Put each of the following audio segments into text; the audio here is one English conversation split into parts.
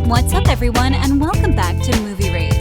What's up, everyone, and welcome back to Movie Raised.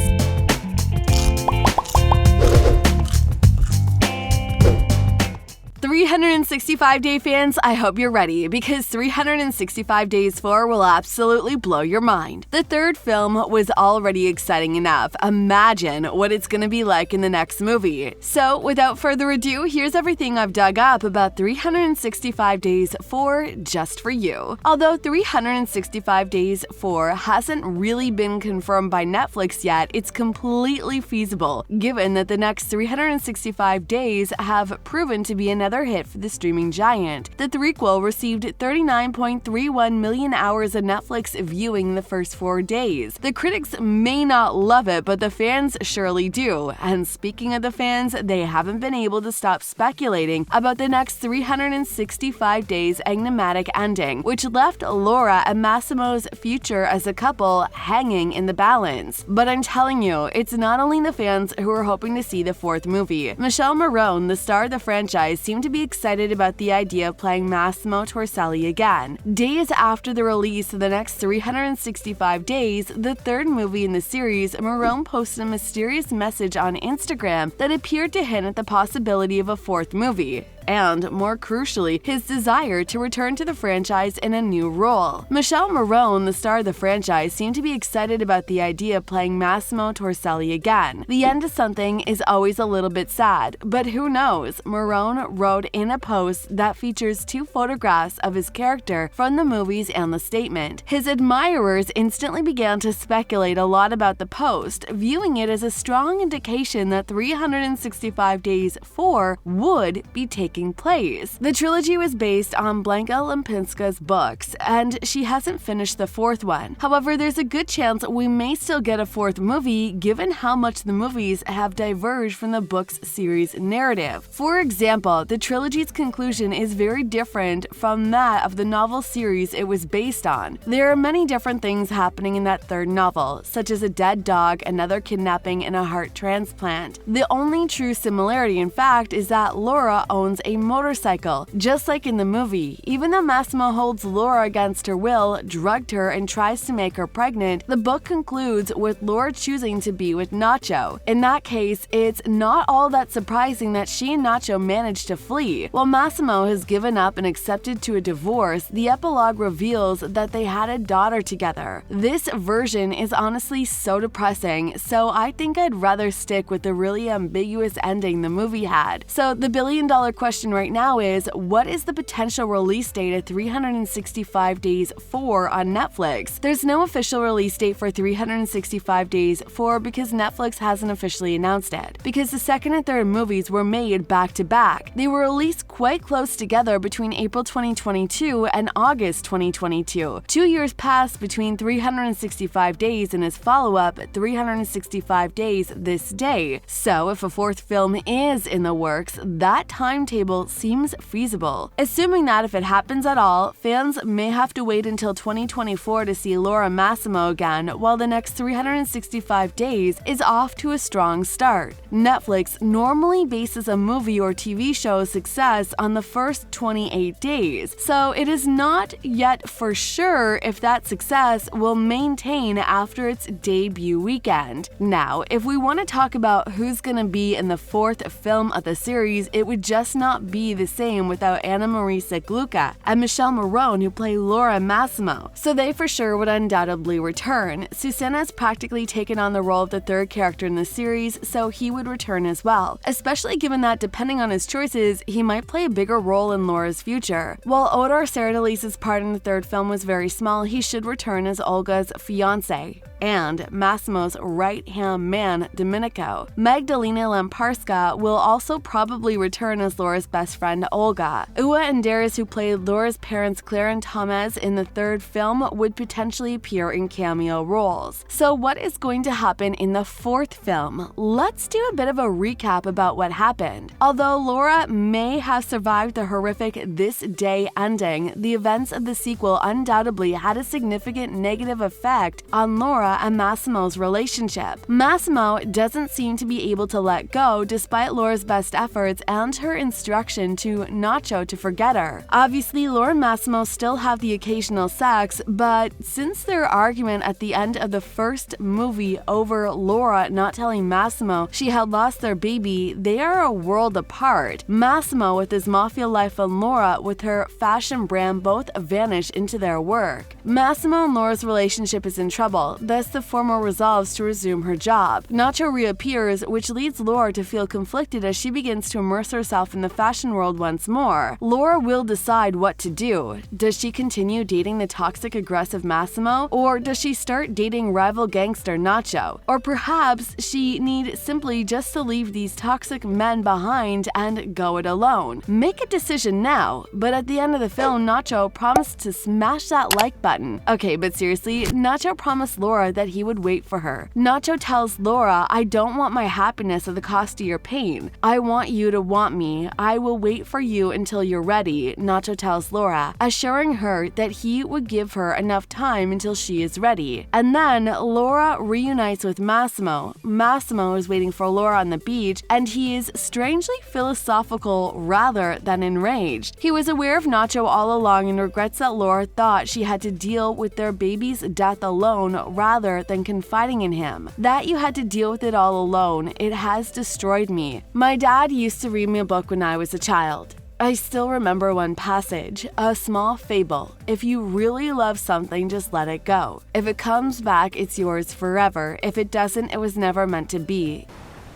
365-day fans, I hope you're ready, because 365 Days 4 will absolutely blow your mind. The third film was already exciting enough. Imagine what it's gonna be like in the next movie. So, without further ado, here's everything I've dug up about 365 Days 4 just for you. Although 365 Days 4 hasn't really been confirmed by Netflix yet, it's completely feasible, given that the next 365 days have proven to be another hit for the streaming giant. The threequel received 39.31 million hours of Netflix viewing the first 4 days. The critics may not love it, but the fans surely do. And speaking of the fans, they haven't been able to stop speculating about the next 365 days enigmatic ending, which left Laura and Massimo's future as a couple hanging in the balance. But I'm telling you, it's not only the fans who are hoping to see the fourth movie. Michele Morrone, the star of the franchise, seemed to be excited about the idea of playing Massimo Torricelli again. Days after the release of the next 365 days, the third movie in the series, Morrone posted a mysterious message on Instagram that appeared to hint at the possibility of a fourth movie. And, more crucially, his desire to return to the franchise in a new role. Michele Morrone, the star of the franchise, seemed to be excited about the idea of playing Massimo Torricelli again. The end of something is always a little bit sad, but who knows? Morrone wrote in a post that features 2 photographs of his character from the movies and the statement. His admirers instantly began to speculate a lot about the post, viewing it as a strong indication that 365 Days 4 would be taking place. The trilogy was based on Blanka Lipińska's books, and she hasn't finished the fourth one. However, there's a good chance we may still get a fourth movie, given how much the movies have diverged from the book's series narrative. For example, the trilogy's conclusion is very different from that of the novel series it was based on. There are many different things happening in that third novel, such as a dead dog, another kidnapping, and a heart transplant. The only true similarity, in fact, is that Laura owns a motorcycle, just like in the movie. Even though Massimo holds Laura against her will, drugged her, and tries to make her pregnant, the book concludes with Laura choosing to be with Nacho. In that case, it's not all that surprising that she and Nacho managed to flee. While Massimo has given up and accepted to a divorce, the epilogue reveals that they had a daughter together. This version is honestly so depressing, so I think I'd rather stick with the really ambiguous ending the movie had. So the billion-dollar question right now is, what is the potential release date of 365 Days 4 on Netflix? There's no official release date for 365 Days 4 because Netflix hasn't officially announced it. Because the second and third movies were made back to back. They were released quite close together between April 2022 and August 2022. 2 years passed between 365 Days and his follow-up, 365 Days This Day. So if a fourth film is in the works, that timetable seems feasible. Assuming that if it happens at all, fans may have to wait until 2024 to see Laura Massimo again, while the next 365 days is off to a strong start. Netflix normally bases a movie or TV show's success on the first 28 days, so it is not yet for sure if that success will maintain after its debut weekend. Now, if we want to talk about who's gonna be in the fourth film of the series, it would just not be the same without Anna Marie Sieklucka and Michele Morrone, who play Laura and Massimo, so they for sure would undoubtedly return. Susanna has practically taken on the role of the third character in the series, so he would return as well, especially given that depending on his choices, he might play a bigger role in Laura's future. While Odor Serradeli's part in the third film was very small, he should return as Olga's fiancé and Massimo's right-hand man, Domenico. Magdalena Lamparska will also probably return as Laura's best friend, Olga. Ua and Darius, who played Laura's parents, Claire and Thomas, in the third film, would potentially appear in cameo roles. So what is going to happen in the fourth film? Let's do a bit of a recap about what happened. Although Laura may have survived the horrific This Day ending, the events of the sequel undoubtedly had a significant negative effect on Laura and Massimo's relationship. Massimo doesn't seem to be able to let go despite Laura's best efforts and her instruction to Nacho to forget her. Obviously, Laura and Massimo still have the occasional sex, but since their argument at the end of the first movie over Laura not telling Massimo she had lost their baby, they are a world apart. Massimo with his mafia life and Laura with her fashion brand both vanish into their work. Massimo and Laura's relationship is in trouble, thus the former resolves to resume her job. Nacho reappears, which leads Laura to feel conflicted as she begins to immerse herself in the fashion world once more. Laura will decide what to do. Does she continue dating the toxic aggressive Massimo, or does she start dating rival gangster Nacho? Or perhaps she need simply just to leave these toxic men behind and go it alone. Make a decision now, but at the end of the film, Nacho promised to smash that like button. Okay, but seriously, Nacho promised Laura that he would wait for her. Nacho tells Laura, "I don't want my happiness at the cost of your pain. I want you to want me. I will wait for you until you're ready," Nacho tells Laura, assuring her that he would give her enough time until she is ready. And then Laura reunites with Massimo. Massimo is waiting for Laura on the beach, and he is strangely philosophical rather than enraged. He was aware of Nacho all along and regrets that Laura thought she had to deal with their baby's death alone rather than confiding in him. "That you had to deal with it all alone, it has destroyed me. My dad used to read me a book when I was a child. I still remember one passage, a small fable. If you really love something, just let it go. If it comes back, it's yours forever. If it doesn't, it was never meant to be."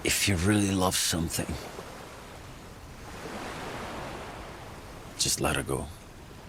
If you really love something, just let her go.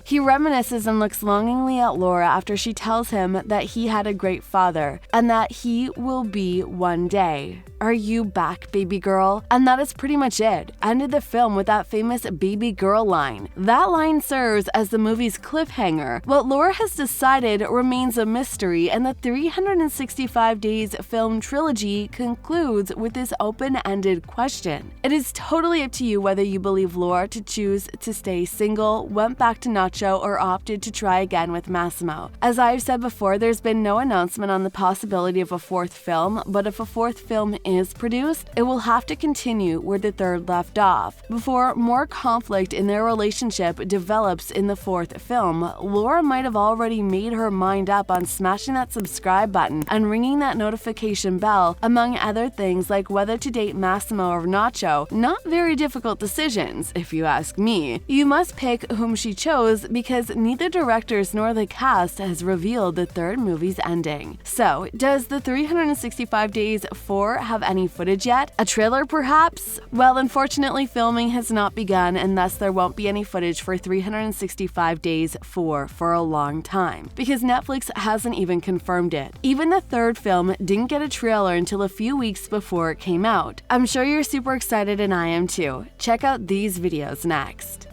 He reminisces and looks longingly at Laura after she tells him that he had a great father and that he will be one day. "Are you back, baby girl?" And that is pretty much it. Ended the film with that famous baby girl line. That line serves as the movie's cliffhanger. What Laura has decided remains a mystery, and the 365 Days film trilogy concludes with this open-ended question. It is totally up to you whether you believe Laura to choose to stay single, went back to Nacho, or opted to try again with Massimo. As I've said before, there's been no announcement on the possibility of a fourth film, but if a fourth film is produced, it will have to continue where the third left off. Before more conflict in their relationship develops in the fourth film, Laura might have already made her mind up on smashing that subscribe button and ringing that notification bell, among other things like whether to date Massimo or Nacho. Not very difficult decisions, if you ask me. You must pick whom she chose because neither directors nor the cast has revealed the third movie's ending. So, does the 365 Days 4 have any footage yet? A trailer perhaps? Well, unfortunately, filming has not begun, and thus there won't be any footage for 365 Days 4 for a long time, because Netflix hasn't even confirmed it. Even the third film didn't get a trailer until a few weeks before it came out. I'm sure you're super excited, and I am too. Check out these videos next.